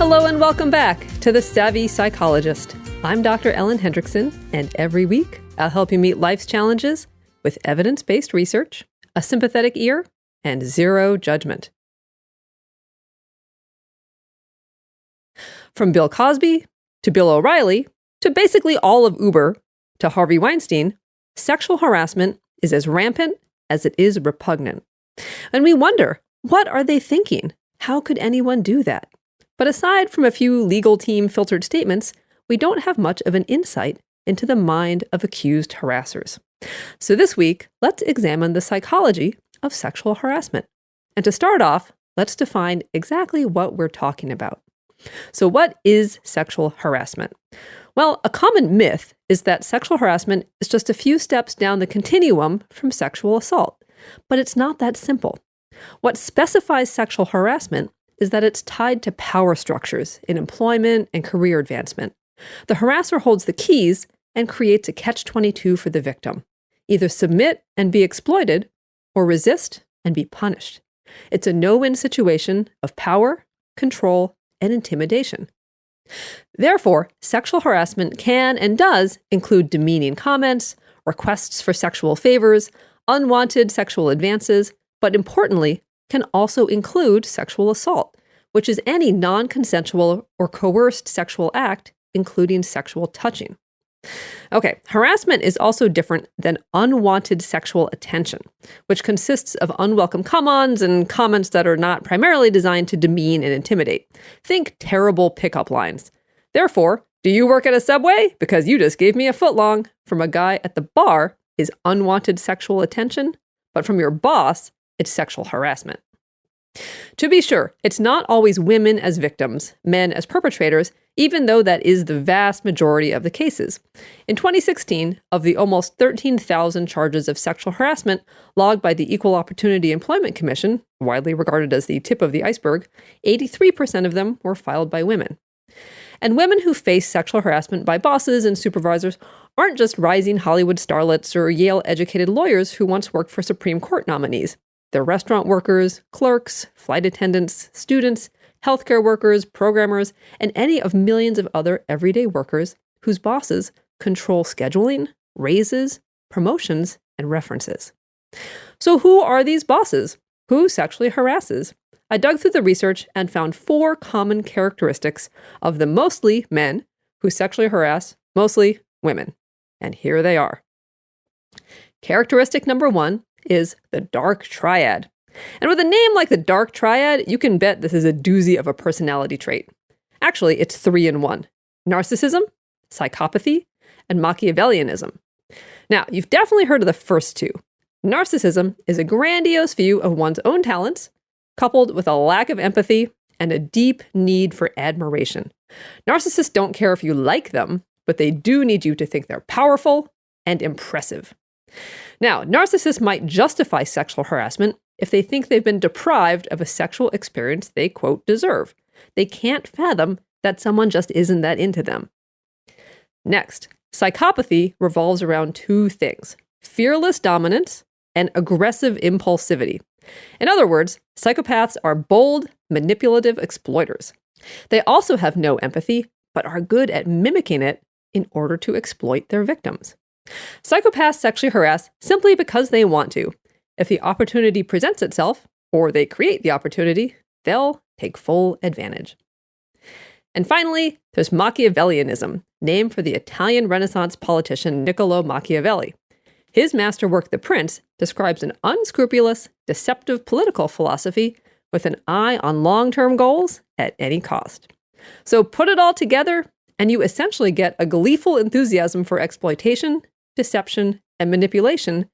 Hello and welcome back to The Savvy Psychologist. I'm Dr. Ellen Hendrickson, and every week I'll help you meet life's challenges with evidence-based research, a sympathetic ear, and zero judgment. From Bill Cosby to Bill O'Reilly to basically all of Uber to Harvey Weinstein, sexual harassment is as rampant as it is repugnant. And we wonder, what are they thinking? How could anyone do that? But aside from a few legal team filtered statements, we don't have much of an insight into the mind of accused harassers. So this week, let's examine the psychology of sexual harassment. And to start off, let's define exactly what we're talking about. So what is sexual harassment? Well, a common myth is that sexual harassment is just a few steps down the continuum from sexual assault. But it's not that simple. What specifies sexual harassment is that it's tied to power structures in employment and career advancement. The harasser holds the keys and creates a catch-22 for the victim. Either submit and be exploited, or resist and be punished. It's a no-win situation of power, control, and intimidation. Therefore, sexual harassment can and does include demeaning comments, requests for sexual favors, unwanted sexual advances, but importantly, can also include sexual assault, which is any non-consensual or coerced sexual act, including sexual touching. Okay, harassment is also different than unwanted sexual attention, which consists of unwelcome come-ons and comments that are not primarily designed to demean and intimidate. Think terrible pickup lines. Therefore, do you work at a Subway? Because you just gave me a footlong. From a guy at the bar is unwanted sexual attention, but from your boss, it's sexual harassment. To be sure, it's not always women as victims, men as perpetrators, even though that is the vast majority of the cases. In 2016, of the almost 13,000 charges of sexual harassment logged by the Equal Opportunity Employment Commission, widely regarded as the tip of the iceberg, 83% of them were filed by women. And women who face sexual harassment by bosses and supervisors aren't just rising Hollywood starlets or Yale-educated lawyers who once worked for Supreme Court nominees. They're restaurant workers, clerks, flight attendants, students, healthcare workers, programmers, and any of millions of other everyday workers whose bosses control scheduling, raises, promotions, and references. So who are these bosses? Who sexually harasses? I dug through the research and found 4 common characteristics of the mostly men who sexually harass mostly women. And here they are. Characteristic number 1 is the dark triad. And with a name like the dark triad, you can bet this is a doozy of a personality trait. Actually, it's 3 in 1. Narcissism, psychopathy, and Machiavellianism. Now, you've definitely heard of the first 2. Narcissism is a grandiose view of one's own talents, coupled with a lack of empathy and a deep need for admiration. Narcissists don't care if you like them, but they do need you to think they're powerful and impressive. Now, narcissists might justify sexual harassment if they think they've been deprived of a sexual experience they, quote, deserve. They can't fathom that someone just isn't that into them. Next, psychopathy revolves around 2 things: fearless dominance and aggressive impulsivity. In other words, psychopaths are bold, manipulative exploiters. They also have no empathy, but are good at mimicking it in order to exploit their victims. Psychopaths sexually harass simply because they want to. If the opportunity presents itself, or they create the opportunity, they'll take full advantage. And finally, there's Machiavellianism, named for the Italian Renaissance politician Niccolò Machiavelli. His masterwork, The Prince, describes an unscrupulous, deceptive political philosophy with an eye on long-term goals at any cost. So put it all together, and you essentially get a gleeful enthusiasm for exploitation, deception, and manipulation,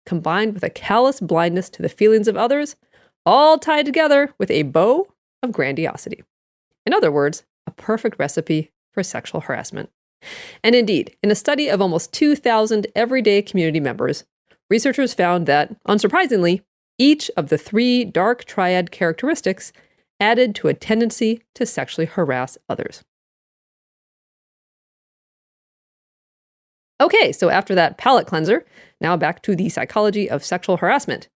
combined with a callous blindness to the feelings of others, all tied together with a bow of grandiosity. In other words, a perfect recipe for sexual harassment. And indeed, in a study of almost 2,000 everyday community members, researchers found that, unsurprisingly, each of the 3 dark triad characteristics added to a tendency to sexually harass others. Okay, so after that palate cleanser, now back to the psychology of sexual harassment.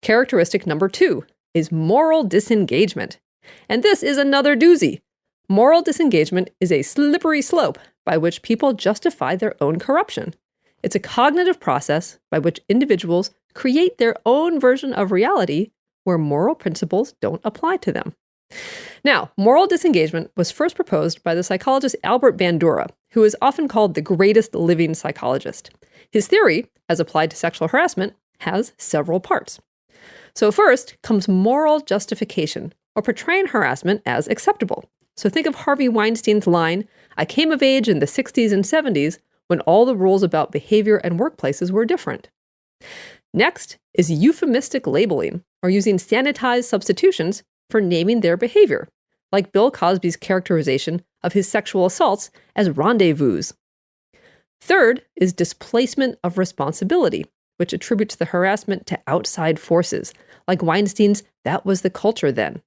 Characteristic number 2 is moral disengagement. And this is another doozy. moral disengagement is a slippery slope by which people justify their own corruption. It's a cognitive process by which individuals create their own version of reality where moral principles don't apply to them. Now, moral disengagement was first proposed by the psychologist Albert Bandura, who is often called the greatest living psychologist. His theory, as applied to sexual harassment, has several parts. So first comes moral justification, or portraying harassment as acceptable. So think of Harvey Weinstein's line, "I came of age in the 60s and 70s when all the rules about behavior and workplaces were different." Next is euphemistic labeling, or using sanitized substitutions for naming their behavior, like Bill Cosby's characterization of his sexual assaults as rendezvous. Third is displacement of responsibility, which attributes the harassment to outside forces, like Weinstein's "that was the culture then."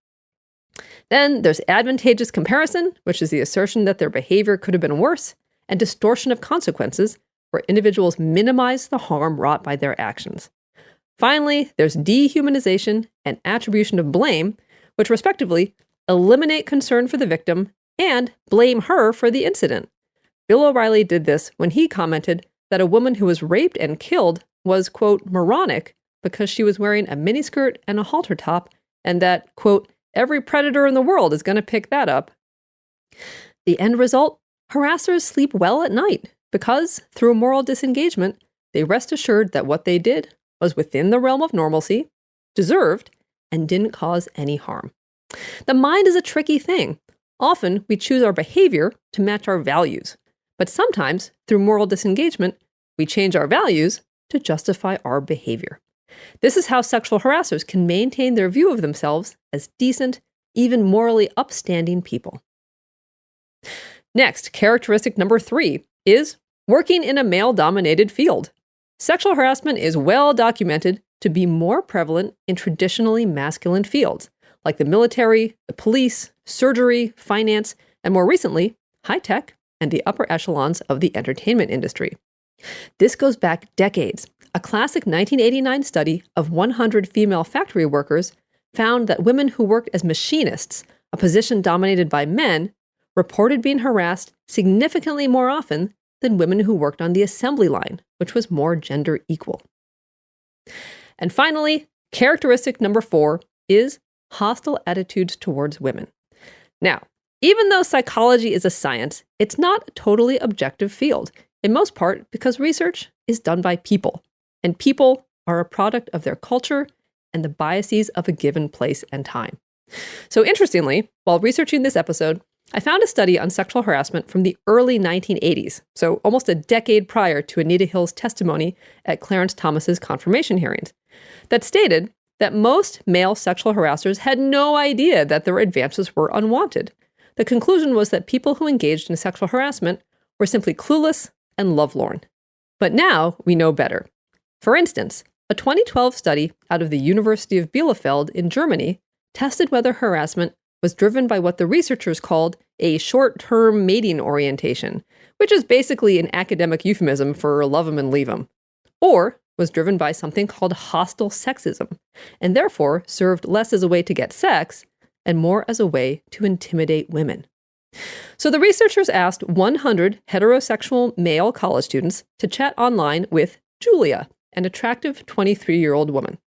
Then there's advantageous comparison, which is the assertion that their behavior could have been worse, and distortion of consequences, where individuals minimize the harm wrought by their actions. Finally, there's dehumanization and attribution of blame, which respectively eliminate concern for the victim and blame her for the incident. Bill O'Reilly did this when he commented that a woman who was raped and killed was, quote, moronic because she was wearing a miniskirt and a halter top, and that, quote, every predator in the world is going to pick that up. The end result? Harassers sleep well at night because, through moral disengagement, they rest assured that what they did was within the realm of normalcy, deserved, and didn't cause any harm. The mind is a tricky thing. Often, we choose our behavior to match our values, but sometimes, through moral disengagement, we change our values to justify our behavior. This is how sexual harassers can maintain their view of themselves as decent, even morally upstanding people. Next, characteristic number 3 is working in a male-dominated field. Sexual harassment is well documented to be more prevalent in traditionally masculine fields, like the military, the police, surgery, finance, and more recently, high-tech and the upper echelons of the entertainment industry. This goes back decades. A classic 1989 study of 100 female factory workers found that women who worked as machinists, a position dominated by men, reported being harassed significantly more often than women who worked on the assembly line, which was more gender equal. And finally, characteristic number 4 is hostile attitudes towards women. Now, even though psychology is a science, it's not a totally objective field, in most part because research is done by people, and people are a product of their culture and the biases of a given place and time. So interestingly, while researching this episode, I found a study on sexual harassment from the early 1980s, so almost a decade prior to Anita Hill's testimony at Clarence Thomas's confirmation hearings, that stated that most male sexual harassers had no idea that their advances were unwanted. The conclusion was that people who engaged in sexual harassment were simply clueless and lovelorn. But now we know better. For instance, a 2012 study out of the University of Bielefeld in Germany tested whether harassment was driven by what the researchers called a short-term mating orientation, which is basically an academic euphemism for love 'em and leave 'em, or was driven by something called hostile sexism, and therefore served less as a way to get sex and more as a way to intimidate women. So the researchers asked 100 heterosexual male college students to chat online with Julia, an attractive 23-year-old woman.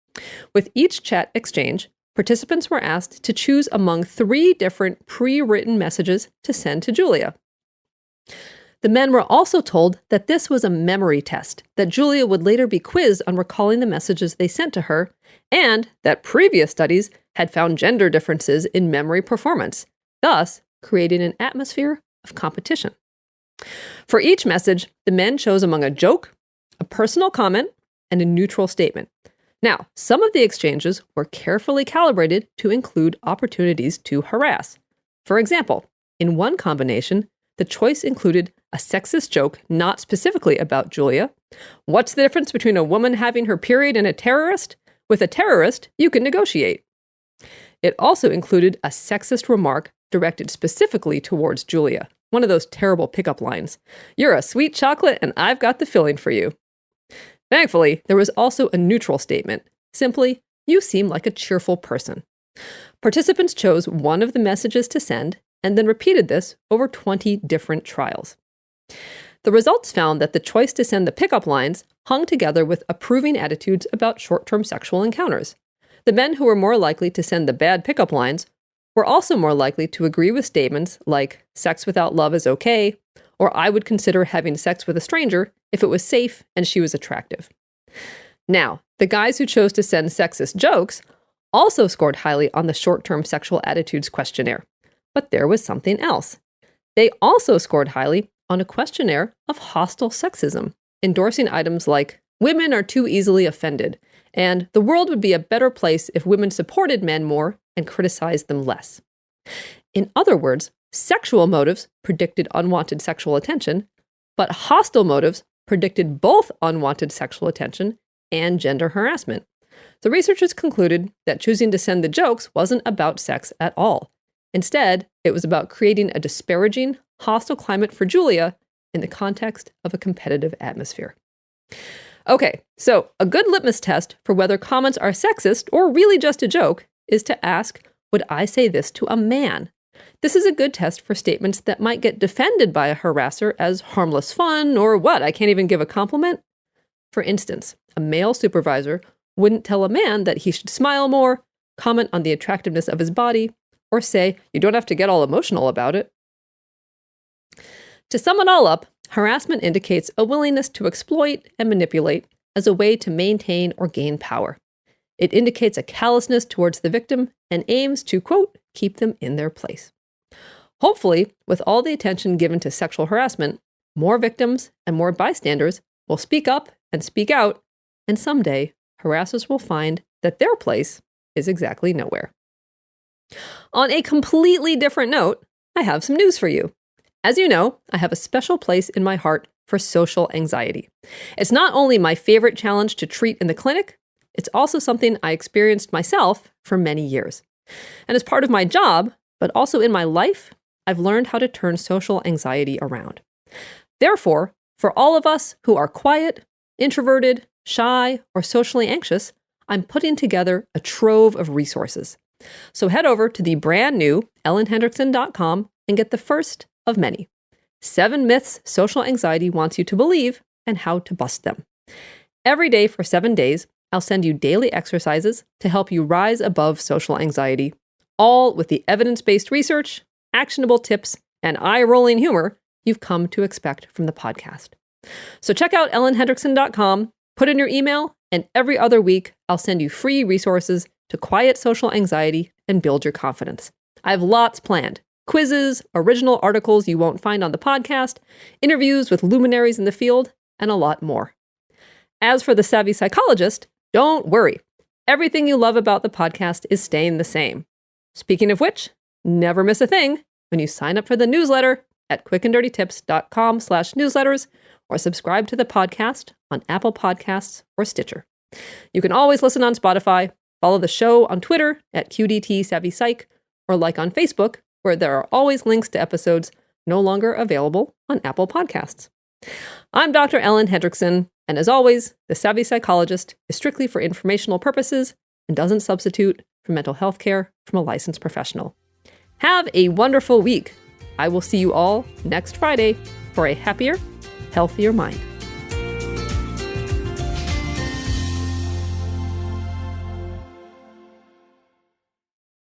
With each chat exchange, participants were asked to choose among 3 different pre-written messages to send to Julia. The men were also told that this was a memory test, that Julia would later be quizzed on recalling the messages they sent to her, and that previous studies had found gender differences in memory performance, thus creating an atmosphere of competition. For each message, the men chose among a joke, a personal comment, and a neutral statement. Now, some of the exchanges were carefully calibrated to include opportunities to harass. For example, in one combination, the choice included a sexist joke not specifically about Julia. What's the difference between a woman having her period and a terrorist? With a terrorist, you can negotiate. It also included a sexist remark directed specifically towards Julia. One of those terrible pickup lines. You're a sweet chocolate and I've got the filling for you. Thankfully, there was also a neutral statement. Simply, you seem like a cheerful person. Participants chose one of the messages to send and then repeated this over 20 different trials. The results found that the choice to send the pickup lines hung together with approving attitudes about short-term sexual encounters. The men who were more likely to send the bad pickup lines were also more likely to agree with statements like, sex without love is okay, or I would consider having sex with a stranger if it was safe and she was attractive. Now, the guys who chose to send sexist jokes also scored highly on the short-term sexual attitudes questionnaire. But there was something else. They also scored highly on a questionnaire of hostile sexism, endorsing items like, women are too easily offended, and the world would be a better place if women supported men more and criticized them less. In other words, sexual motives predicted unwanted sexual attention, but hostile motives predicted both unwanted sexual attention and gender harassment. The researchers concluded that choosing to send the jokes wasn't about sex at all. Instead, it was about creating a disparaging, hostile climate for Julia in the context of a competitive atmosphere. Okay, so a good litmus test for whether comments are sexist or really just a joke is to ask, would I say this to a man? This is a good test for statements that might get defended by a harasser as harmless fun or what, I can't even give a compliment? For instance, a male supervisor wouldn't tell a man that he should smile more, comment on the attractiveness of his body, or say, you don't have to get all emotional about it. To sum it all up, harassment indicates a willingness to exploit and manipulate as a way to maintain or gain power. It indicates a callousness towards the victim and aims to, quote, keep them in their place. Hopefully, with all the attention given to sexual harassment, more victims and more bystanders will speak up and speak out, and someday, harassers will find that their place is exactly nowhere. On a completely different note, I have some news for you. As you know, I have a special place in my heart for social anxiety. It's not only my favorite challenge to treat in the clinic, it's also something I experienced myself for many years. And as part of my job, but also in my life, I've learned how to turn social anxiety around. Therefore, for all of us who are quiet, introverted, shy, or socially anxious, I'm putting together a trove of resources. So head over to the brand new ellenhendrickson.com and get the first of many. 7 myths social anxiety wants you to believe and how to bust them. Every day for 7 days, I'll send you daily exercises to help you rise above social anxiety, all with the evidence-based research, actionable tips, and eye-rolling humor you've come to expect from the podcast. So check out ellenhendrickson.com, put in your email, and every other week I'll send you free resources to quiet social anxiety and build your confidence. I have lots planned. Quizzes, original articles you won't find on the podcast, interviews with luminaries in the field, and a lot more. As for the Savvy Psychologist, don't worry. Everything you love about the podcast is staying the same. Speaking of which, never miss a thing when you sign up for the newsletter at quickanddirtytips.com/newsletters or subscribe to the podcast on Apple Podcasts or Stitcher. You can always listen on Spotify, follow the show on Twitter at QDT Savvy Psych, or like on Facebook, where there are always links to episodes no longer available on Apple Podcasts. I'm Dr. Ellen Hendrickson, and as always, the Savvy Psychologist is strictly for informational purposes and doesn't substitute for mental health care from a licensed professional. Have a wonderful week. I will see you all next Friday for a happier, healthier mind.